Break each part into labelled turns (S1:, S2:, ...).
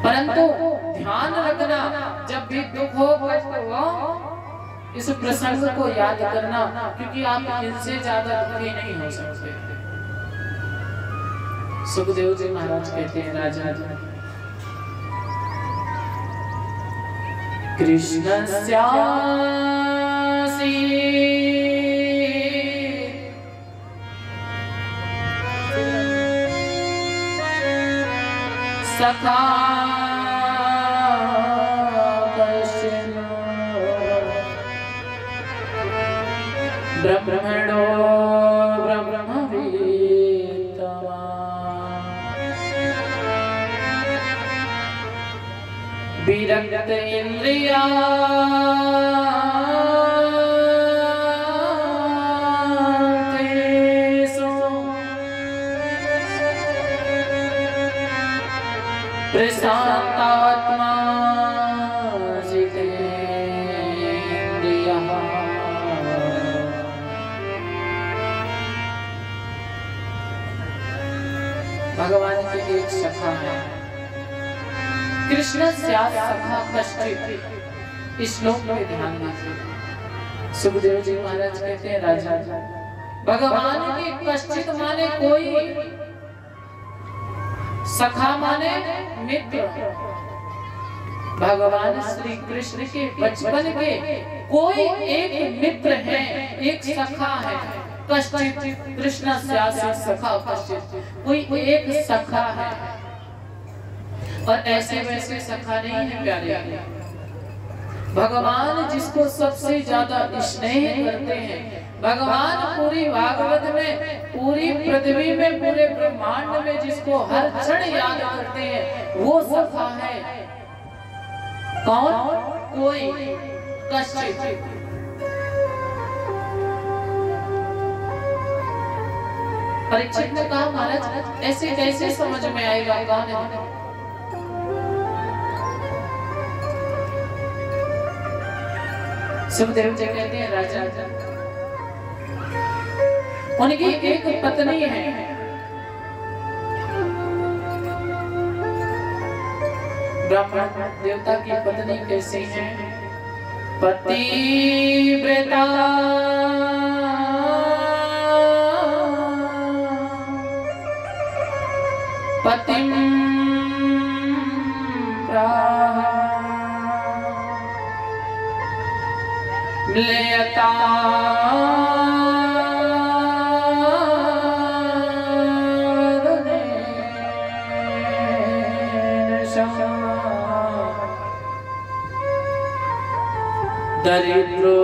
S1: परंतु ध्यान रखना, जब भी दुख हो कष्ट हो इस प्रसंग को याद करना, क्योंकि आप इनसे ज्यादा दुखी नहीं हो सकते। सुखदेव जी महाराज कहते हैं, राजा कृष्णस्यासि सखा ब्रह्मणो ब्रह्मवित्तमा विरक्त इंद्रिया प्रशांतात्मा जितेन्द्रियः। भगवान की एक सखा है, कृष्ण स्यात् सखा कश्चित्। इस श्लोक में ध्यान दीजिए। सुखदेव जी महाराज कहते हैं, राजा भगवान की कश्चित् माने कोई, सखा माने मित्र। भगवान श्री कृष्ण के बचपन के कोई एक मित्र है, एक सखा है। कश्चित् कृष्ण स्यात् सखा कश्चित्, कोई एक सखा है। और ऐसे वैसे सखा नहीं है प्यारे, भगवान जिसको सबसे ज्यादा स्नेह करते हैं। भगवान पूरी भागवत में, पूरी पृथ्वी में, पूरे ब्रह्मांड में जिसको हर क्षण याद करते हैं, वो सखा है। कौन? कोई, कश्चित्। परीक्षित ने कहा, महाराज ऐसे कैसे समझ में आएगा कौन है? सुखदेव जी कहते हैं, राजा उनकी एक पत्नी है, ब्राह्मण देवता की पत्नी कैसी है? पतिव्रता पतिं प्राह म्लेयता दरिद्रो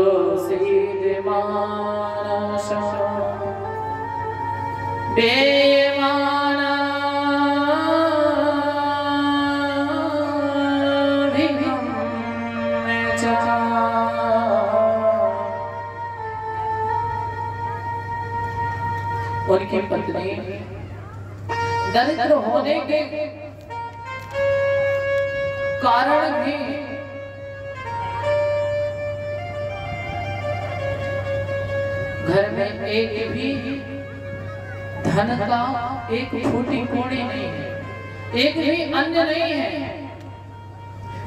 S1: सीदमानश बेमाना उनकी पत्नी दरिद्र होने के कारण भी घर में एक भी धन का एक फूटी कौड़ी नहीं है, एक भी अन्न नहीं है।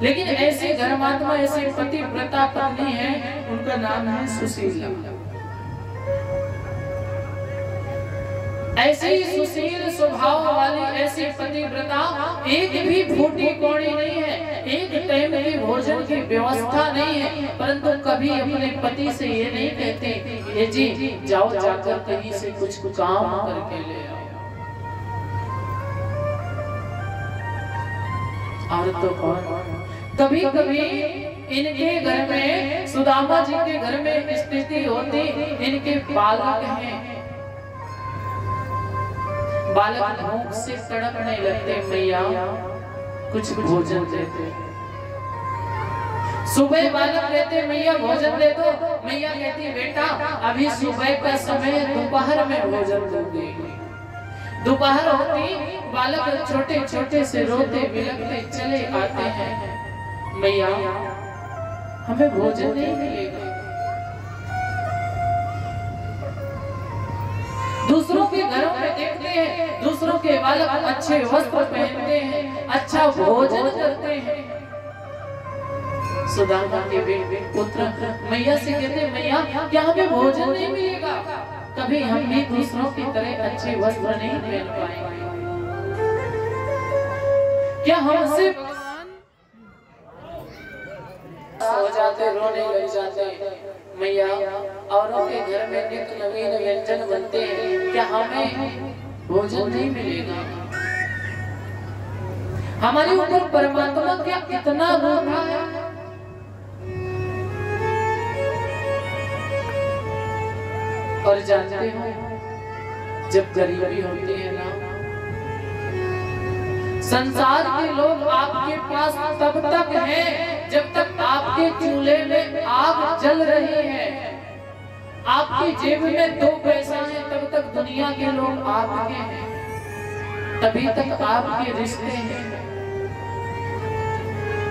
S1: लेकिन ऐसे धर्मात्मा, ऐसे पतिव्रता पत्नी है, उनका नाम है सुशीला। ऐसे ही सुशील स्वभाव वाली ऐसी पतिव्रता, एक भी फूटी कौड़ी नहीं है, एक टाइम की भोजन की व्यवस्था नहीं है, परंतु कभी अपने पति से ये नहीं कहते, ये जी जाओ जाकर कहीं से कुछ काम करके ले आओ। और तो कौन, कभी कभी इनके घर में, सुदामा जी के घर में स्थिति होती, इनके बालक हैं, बालक भूख से तड़पने लगते, मैया कुछ भोजन देते। सुबह बालक कहते, मैया भोजन दे दो। मैया कहती, बेटा अभी सुबह का समय, दोपहर में भोजन दूंगी। दोपहर होती, बालक छोटे छोटे से रोते बिलखते चले आते हैं, मैया हमें भोजन नहीं मिलेगा। दूसरों के घरों में देखते हैं, दूसरों के बालक अच्छे वस्त्र पहनते हैं, अच्छा भोजन करते हैं। सुदामा के पुत्र मैया से कहते, मैया क्या हमें भोजन नहीं मिलेगा? कभी हम भी दूसरों की तरह अच्छे वस्त्र नहीं पहन पाएंगे? क्या हमसे हो जाते, रोने लग जाते, मैया औरों के घर में नित्य नवीन व्यंजन बनते हैं, क्या हमें भोजन नहीं मिलेगा? हमारे ऊपर परमात्मा क्या कितना रूठा है। और जानते हो, जब गरीबी होती है ना, संसार के लोग आपके पास तब तक हैं जब तक आपके चूल्हे में आग जल रही है, आपकी जेब में 2 पैसा है, तब तक दुनिया के लोग आपके हैं, तभी तक आपके रिश्ते हैं।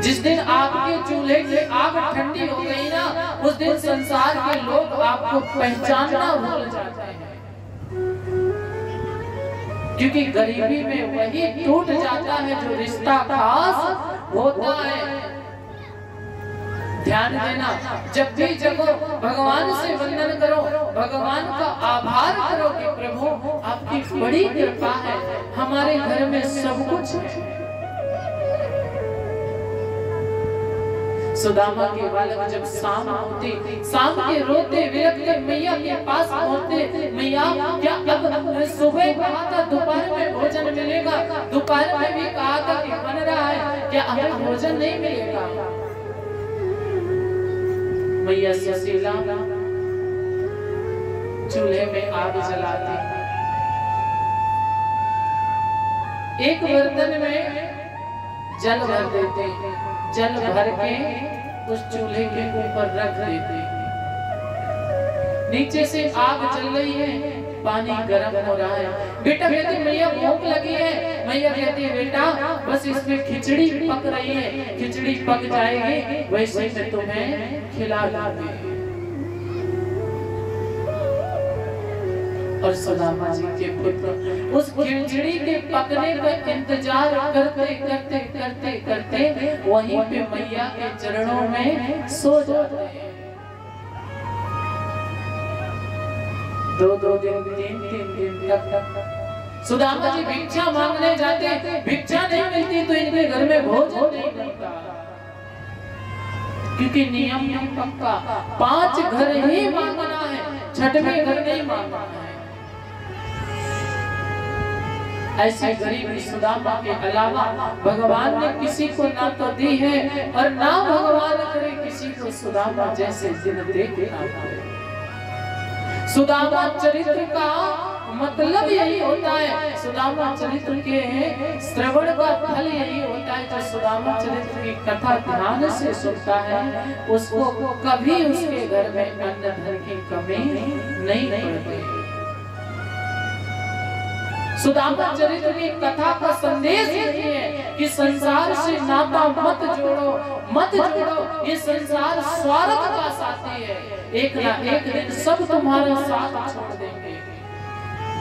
S1: जिस दिन आपके चूल्हे की आग ठंडी हो गई ना, उस दिन संसार के लोग आपको पहचानना भूल जाते हैं, क्योंकि गरीबी में वही टूट जाता है जो रिश्ता खास होता है। ध्यान देना, जब भी जगो भगवान से वंदन करो, भगवान का आभार करो कि प्रभु आपकी बड़ी कृपा है, हमारे घर में सब कुछ है। सुदामा के बालक जब शाम होती, शाम के रोते विरक्ते मैया के पास पहुंचते, मैया क्या अब सुबह कहा था दोपहर में भोजन मिलेगा, दोपहर में भी कहा था कि बन रहा है, क्या हमें भोजन नहीं मिलेगा? मैया सुशीला चूल्हे में आग जलाती, एक बर्तन में जल भर देते, जल भर के उस चूल्हे के ऊपर रख देते, नीचे से आग जल रही है, पानी गर्म हो रहा है। बेटा कहते मैया भूख लगी है, मैया कहती है बेटा बस इसमें खिचड़ी पक रही है, खिचड़ी पक जाएगी वैसे मैं तुम्हें खिला दूंगी। और सुदामा जी के पुत्र उस खिचड़ी के पकने का इंतजार करते करते करते करते वहीं पे मैया के चरणों में सो जाते हैं। 2-2 दिन 3-3 दिन तक सुदामा जी भिक्षा मांगने जाते, भिक्षा नहीं मिलती तो इनके घर में भोजन नहीं बनता, क्योंकि नियम नहीं पक्का, 5 घर ही मांगना है, 6वें घर नहीं मांगना है। ऐसी गरीबी सुदामा के अलावा भगवान ने किसी को ना तो दी है और ना भगवान करे किसी को सुदामा जैसे दिन देखना है। सुदामा चरित्र का मतलब यही होता है, सुदामा चरित्र के श्रवण का फल यही होता है, जो सुदामा चरित्र की कथा ध्यान से सुनता है उसको कभी उसके घर में अन्न धन की कमी नहीं पड़ती। सुदामा चरित्र की कथा का संदेश यही है कि संसार से नाता मत जोड़ो, मत जोड़ो, ये संसार स्वार्थ का साथी है, एक ना एक दिन सब तुम्हारा साथ छोड़ देंगे।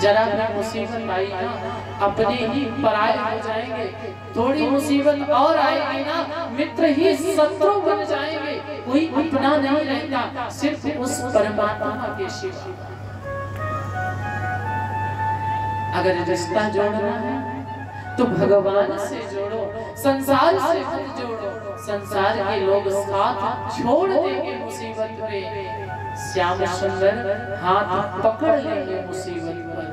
S1: जरा भी मुसीबत आई ना अपने ही पराये हो जाएंगे, थोड़ी मुसीबत और आएगी ना मित्र ही शत्रु बन जाएंगे, कोई अपना नहीं रहता सिर्फ उस परमात्मा के सिवा। अगर रिश्ता जोड़ना है तो भगवान से जोड़ो, संसार से मत जोड़ो, संसार के लोग साथ छोड़ देंगे मुसीबत में, श्याम सुंदर हाथ पकड़ लेंगे मुसीबत पर।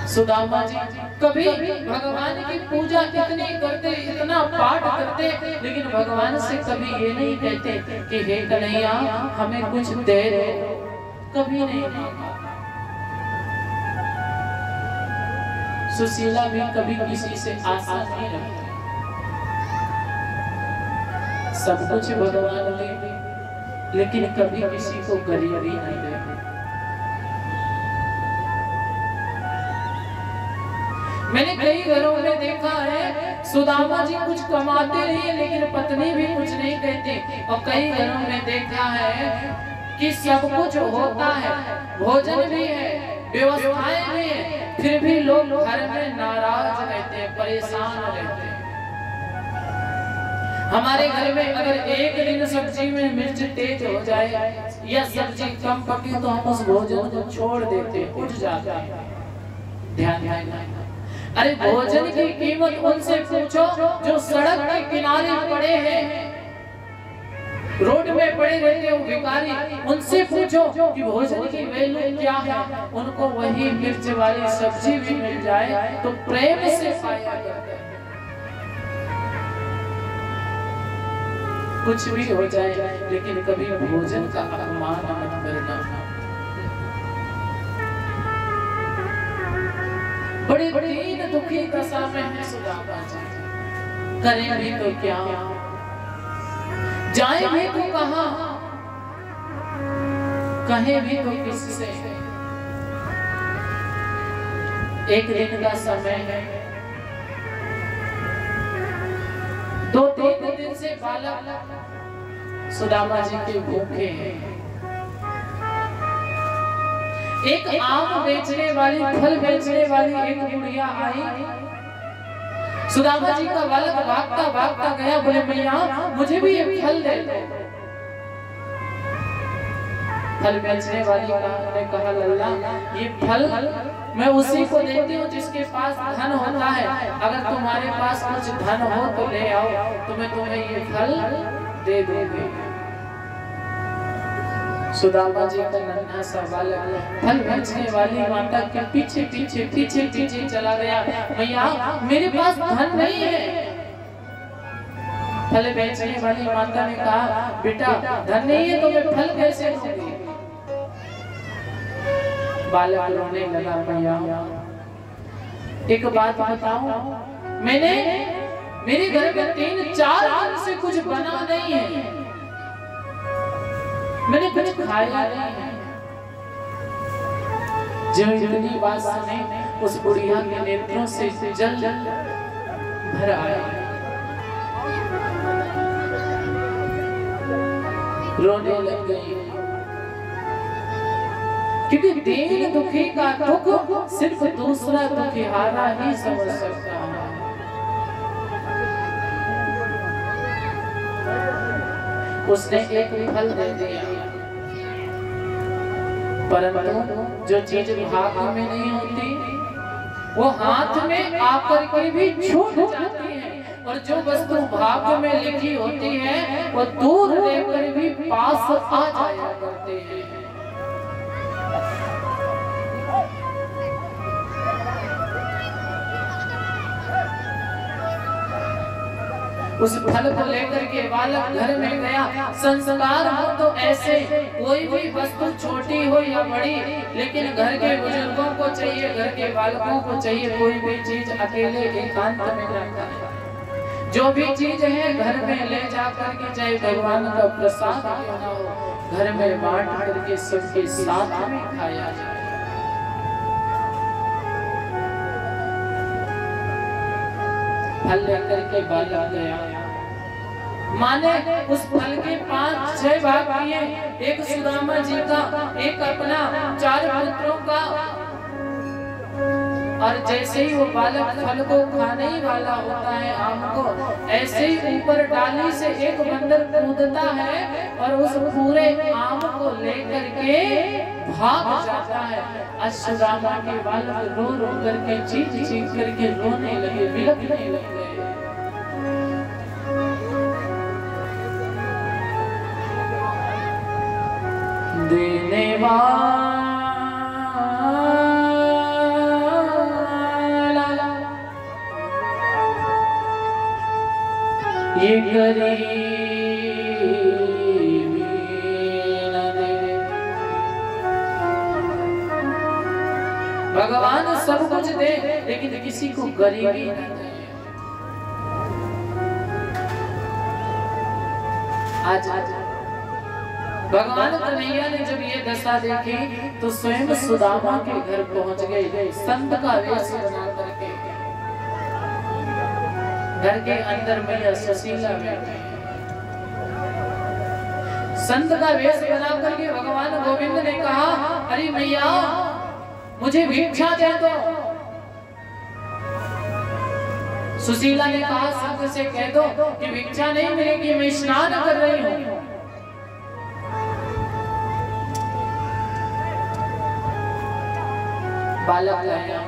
S1: सुदामा जी कभी भगवान की पूजा इतनी करते, इतना पाठ करते, लेकिन भगवान से कभी ये नहीं कहते कि हे कन्हैया हमें कुछ दे दो, कभी नहीं मांगा। सुशीला भी कभी किसी से आशा नहीं रखती, सब कुछ भगवान दे लेकिन कभी किसी को गरीबी नहीं दे। मैंने कई घरों में देखा है सुदामा जी कुछ कमाते नहीं लेकिन पत्नी भी कुछ नहीं कहती, और कई घरों में देखा है कि सब कुछ होता है, भोजन भी है, व्यवस्थाएं नहीं है, फिर भी लोग घर में नाराज रहते हैं, परेशान रहते हैं। हमारे घर में अगर एक दिन सब्जी में मिर्च तेज हो जाए या सब्जी कम पकी तो हम उस भोजन को छोड़ देते, उठ जाते हैं। ध्यान देना, अरे भोजन की कीमत उनसे पूछो जो सड़क के किनारे पड़े हैं, रोड में पड़े रहते हो भिखारी, उनसे पूछो कि भोजन की वैल्यू क्या है। उनको वही मिर्च वाली सब्जी भी मिल जाए तो प्रेम से खाया करते हैं। कुछ भी हो जाए लेकिन कभी भोजन का अपमान मत करना। बड़ी दीन दुखी दशा में है सुदामा जी, करें भी तो क्या, जाए भी तो कहां, कहे भी तो किससे। एक दिन का समय है, 2-3 दिन से बालक सुदामा जी के भूखे हैं। एक आम बेचने वाली, फल बेचने वाली एक बुढ़िया आई, सुदामा जी का बालक भागता भागता गया, बोले मैया मुझे भी ये फल दे दो। फल बेचने वाली ने कहा लल्ला ये फल मैं उसी को देती हूँ जिसके पास धन होता है, अगर तुम्हारे पास कुछ धन हो तो ले आओ, तो मैं तुम्हें ये फल दे दूंगी। सुदामा जी का नन्हा सा बालक फल बेचने वाली माता के पीछे पीछे पीछे पीछे चला गया, मैया मेरे पास धन नहीं है। फल बेचने वाली माता ने कहा बेटा धन नहीं है तो मैं फल कैसे दूंगी। बालक रोने लगा, मैया एक बात बताऊं, मैंने मेरे घर में 3-4 दिन से कुछ बना नहीं है, मैंने कुछ खाया नहीं है। जब इतनी बात सुने उस बुढ़िया के नेत्रों से जल भर आया, रोने लग गई, क्योंकि दीन दुखी का दुख सिर्फ दूसरा दुखिहारा ही समझ सकता है। उसने एक फल दे दिया, परंतु जो चीज भाग्य में नहीं होती वो हाथ में आकर के भी छूट जाती है, और जो वस्तु भाग्य में लिखी होती है वो दूर रहकर भी पास आ जाया करते हैं। उस फल को लेकर के बालक घर में गया। संस्कार हो तो ऐसे, कोई भी वस्तु छोटी हो या बड़ी, लेकिन घर के बुजुर्गों को चाहिए, घर के बालकों को चाहिए, कोई भी चीज अकेले एकांत में न खाए। जो भी चीज है घर में ले जाकर के, चाहे भगवान का प्रसाद क्यों न हो, घर में बांट करके सबके साथ में खाया जाए। फल लेकर के बालक गया, माने उस फल के 5-6 भाग किए, एक सुदामा जी का, एक अपना, 4 पुत्रों का। और जैसे ही वो बालक फल को खाने ही वाला होता है, आम को, ऐसे ही ऊपर डाली से एक बंदर कूदता है और उस पूरे आम को लेकर के भाग जाता है। सुदामा के बालक रो रो करके, चीख चीख करके रोने लगे, बिलखने लगे। देने वाला ये गरीबी न दे। भगवान सब कुछ दे लेकिन किसी को गरीबी न दे। आज भगवान कन्हैया ने जब ये दशा देखी तो स्वयं सुदामा के घर पहुंच गए, संत का वेश बना करके। घर के अंदर मैया सुशीला बैठी, संत का वेश बना करके भगवान गोविंद ने कहा, अरे मैया मुझे भिक्षा दे दो। सुशीला ने कहा संत से कह दो कि भिक्षा नहीं मिलेगी, मैं स्नान कर रही हूँ। बालक आया,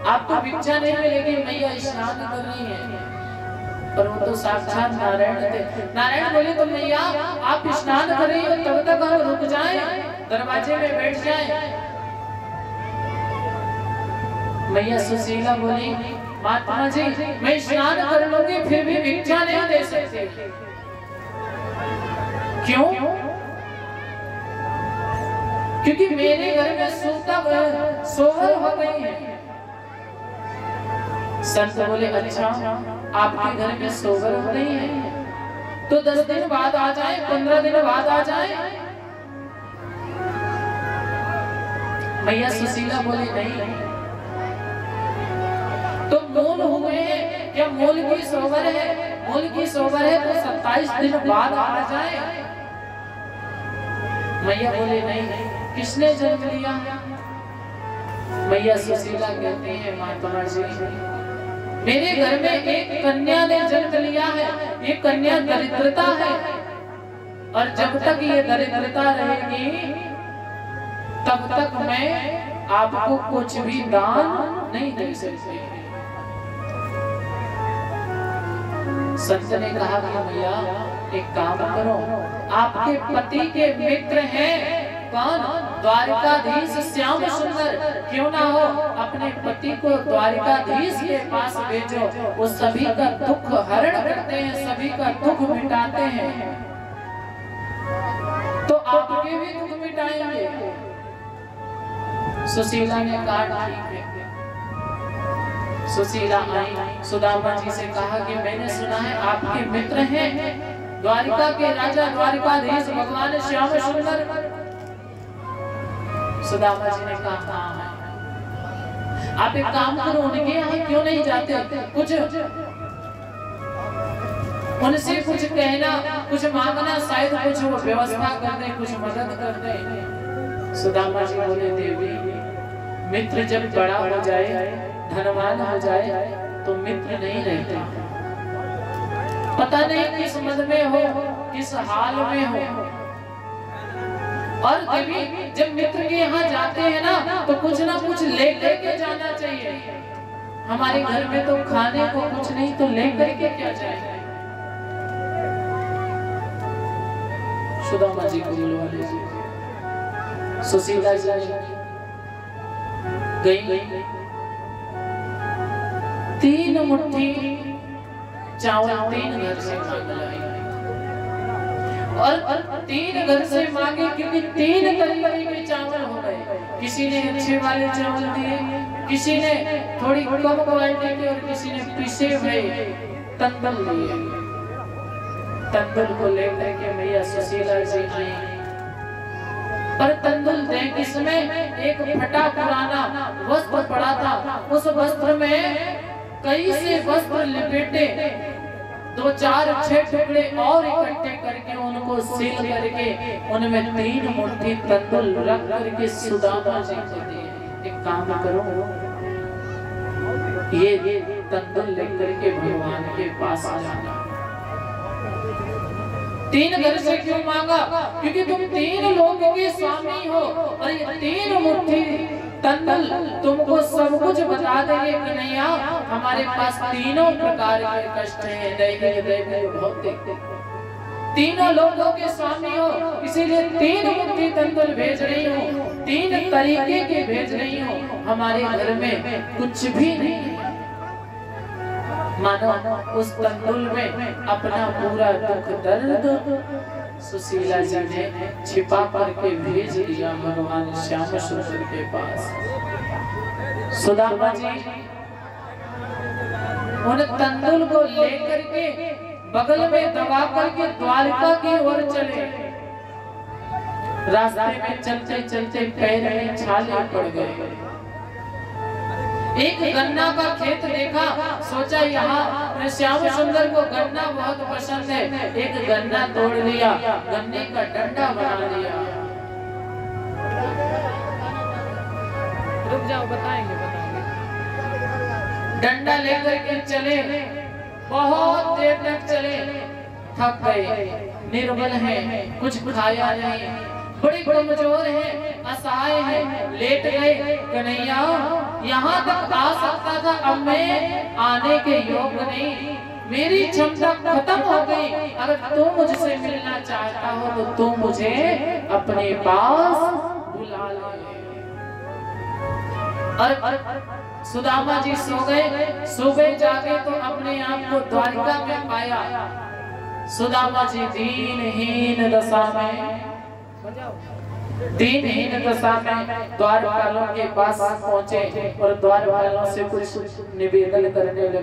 S1: आपको भिक्षा नहीं मिलेगी, मैया स्नान कर रही है। पर वो तो साक्षात नारायण थे। नारायण बोले तो मैया आप स्नान कर रही हो, तब तक हम रुक जाएं, दरवाजे में बैठ जाएं। मैया सुशीला बोली महात्मा जी मैं स्नान कर लूंगी, फिर भी भिक्षा नहीं दे सकते। क्यों? क्योंकि मेरे घर में सोवर हो गई है। संत बोले अच्छा आपके घर में सोवर हो गई है तो 10 दिन बाद आ जाए, 15 दिन बाद आ जाए। मैया सुशीला बोली नहीं, तो मूल हुए हैं, क्या मूल की सोवर है? मूल की सोवर है तो 27 दिन बाद आ जाए। मैया बोले नहीं, किसने जन्म लिया? मैया सुशीला कहती है महात्मा जी मेरे घर में एक कन्या ने जन्म लिया है, ये कन्या दरिद्रता है, और जब तक ये दरिद्रता रहेगी तब तक मैं आपको कुछ भी दान नहीं दे सकती। संत ने कहा कि भैया एक काम करो, आपके पति के मित्र हैं कौन? द्वारिकाधीश श्याम सुंदर, क्यों ना हो अपने पति को द्वारिकाधीश के पास भेजो, वो सभी का दुख हरण करते हैं, सभी का दुख मिटाते हैं, तो आपके भी दुख मिटाएंगे। सुशीला ने कहा ठीक है। सुशीला आई, सुदामा जी से कहा कि मैंने सुना है आपके मित्र हैं द्वारिका के राजा द्वारिकाधीश भगवान श्याम सुंदर। सुदामा जी ने कहा हाँ, आप एक काम करो उनके यहाँ क्यों नहीं जाते, कुछ उनसे कुछ कहना, कुछ मांगना, शायद कुछ वो व्यवस्था कर दे, कुछ मदद कर दे। सुदामा जी बोले देवी मित्र जब बड़ा हो जाए, धनवान हो जाए तो मित्र नहीं रहता, पता नहीं किस मद में हो, किस हाल में हो। और कभी जब मित्र के यहाँ जाते हैं ना तो कुछ ना कुछ लेकर के जाना चाहिए। हमारे घर में तो खाने को कुछ नहीं, तो लेकर के क्या जाएंगे? सुदामा जी को बुलवा लीजिए। सुशीला जी गई, 3 मुट्ठी चावल 3 घर से मांग लाई, और 3 घर से मांगे क्योंकि 3 तरीके के चावल हो गए। किसी ने अच्छे वाले चावल दिए, किसी ने थोड़ी कम क्वालिटी के, और किसी ने पिसे हुए तंदुल लिए। तंदुल को लेकर के मैया सुशीला जी आई, पर तंदुल दे किसमें? एक फटा पुराना वस्त्र पड़ा था, उस वस्त्र में कई से वस्त्र लिपेटे, 2, 4, 6 टुकड़े और इकट्ठे करके उनको सील करके उनमें 3 मुट्ठी तंदुल रख करके सुदामा जी को दिए। एक काम करो, ये तंदुल लेकर के भगवान के पास आ जाना। 3 घर से क्यों मांगा? क्योंकि तुम 3 लोगों के स्वामी हो, और ये 3 मुट्ठी तंदुल तुमको सब कुछ बता देंगे कि नहीं हमारे पास तीनों प्रकार के कष्ट हैं, दैहिक, दैविक, भौतिक। 3 लोगों के स्वामी हो, इसीलिए 3 मुट्ठी तंदुल भेज रही हूँ, 3 तरीके के भेज रही हूँ। हमारे घर में कुछ भी नहीं, मानो उस तंदुल में अपना पूरा दुख दर्द सुशीला जी ने छिपा करके भेज दिया भगवान श्याम सुंदर के पास। सुदामा जी उन तंदुल को लेकर के बगल में दबा करके द्वारिका की ओर चले। रास्ते में चलते चलते पैर में छाले पड़ गए। एक गन्ना का खेत देखा, सोचा यहाँ श्याम सुंदर को गन्ना बहुत पसंद है, एक गन्ना तोड़ लिया, गन्ने का डंडा बना लिया। रुक जाओ, बताएंगे बताएंगे। डंडा लेकर के चले, बहुत देर तक चले, थक गए, निर्बल हैं, कुछ खाया नहीं, बड़ी कमजोर है, असहाय है, लेट गए। कन्हैया यहाँ तक आ सकता था, अब मैं आने के योग्य नहीं, मेरी क्षमता खत्म हो गई। अगर तू मुझसे मिलना चाहता हो तो तू मुझे अपने पास बुला ले। और सुदामा जी सो गए, सुबह जागे तो अपने आप को द्वारिका में पाया। सुदामा जी दीनहीन दशा में, दीनहीन दशा में द्वारपालों के पास पहुंचे और द्वारपालों से कुछ निवेदन करने लगे।